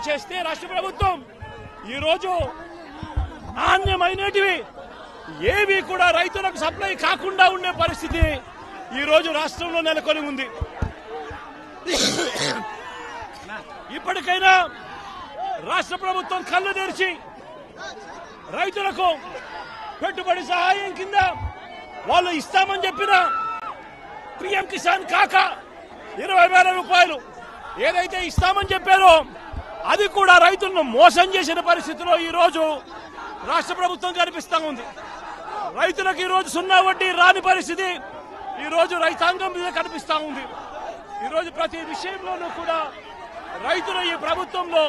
చేస్తే రాష్ట్ర ప్రభుత్వం ఈరోజు నాణ్యమైనటివి ఏవి కూడా రైతులకు సప్లై కాకుండా ఉండే పరిస్థితి ఈరోజు రాష్ట్రంలో నెలకొని ఉంది. ఇప్పటికైనా రాష్ట్ర ప్రభుత్వం కళ్ళు తెరిచి రైతులకు పెట్టుబడి సహాయం కింద వాళ్ళు ఇస్తామని చెప్పిన పిఎం కిసాన్ కాక 20,000 రూపాయలు ఏదైతే ఇస్తామని చెప్పారో అది కూడా రైతులను మోసం చేసిన పరిస్థితిలో ఈ రోజు రాష్ట్ర ప్రభుత్వం కనిపిస్తా ఉంది. రైతులకు ఈ రోజు 0 వడ్డీ రాని పరిస్థితి ఈ రోజు రైతాంగం మీద కనిపిస్తా ఉంది. ఈ రోజు ప్రతి విషయంలోనూ కూడా రైతులు ఈ ప్రభుత్వంలో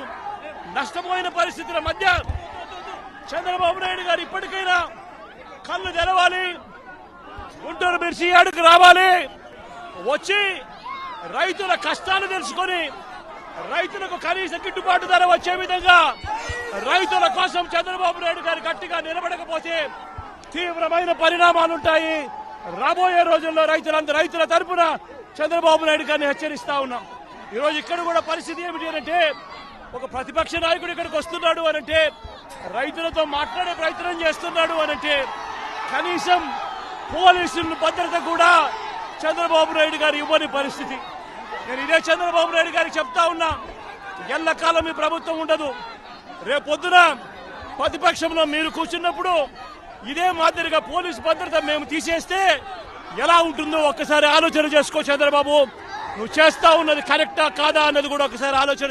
నష్టపోయిన పరిస్థితుల మధ్య చంద్రబాబు నాయుడు గారు ఇప్పటికైనా కళ్ళు తెరవాలి, గుంటూరు మిర్చి యార్డుకు రావాలి, వచ్చి రైతుల కష్టాలు తెలుసుకొని రైతులకు కనీస గిట్టుబాటు ధర వచ్చే విధంగా రైతుల కోసం చంద్రబాబు నాయుడు గారు గట్టిగా నిలబడకపోతే తీవ్రమైన పరిణామాలుంటాయి. రాబోయే రోజుల్లో రైతుల తరపున చంద్రబాబు నాయుడు గారిని హెచ్చరిస్తా ఉన్నాం. ఈరోజు ఇక్కడ కూడా పరిస్థితి ఏమిటి అంటే ఒక ప్రతిపక్ష నాయకుడు ఇక్కడికి వస్తున్నాడు అనంటే రైతులతో మాట్లాడే ప్రయత్నం చేస్తున్నాడు అనంటే కనీసం పోలీసుల భద్రత కూడా చంద్రబాబు నాయుడు గారు ఇవ్వని పరిస్థితి. నేను ఇదే చంద్రబాబు నాయుడు గారికి చెప్తా ఉన్నా, ఎల్లకాలం ఈ ప్రభుత్వం ఉండదు. రేపొద్దున ప్రతిపక్షంలో మీరు కూర్చున్నప్పుడు ఇదే మాదిరిగా పోలీసు భద్రత మేము తీసేస్తే ఎలా ఉంటుందో ఒక్కసారి ఆలోచన చేసుకో చంద్రబాబు. నువ్వు చేస్తా ఉన్నది కరెక్టా కాదా అన్నది కూడా ఒకసారి ఆలోచన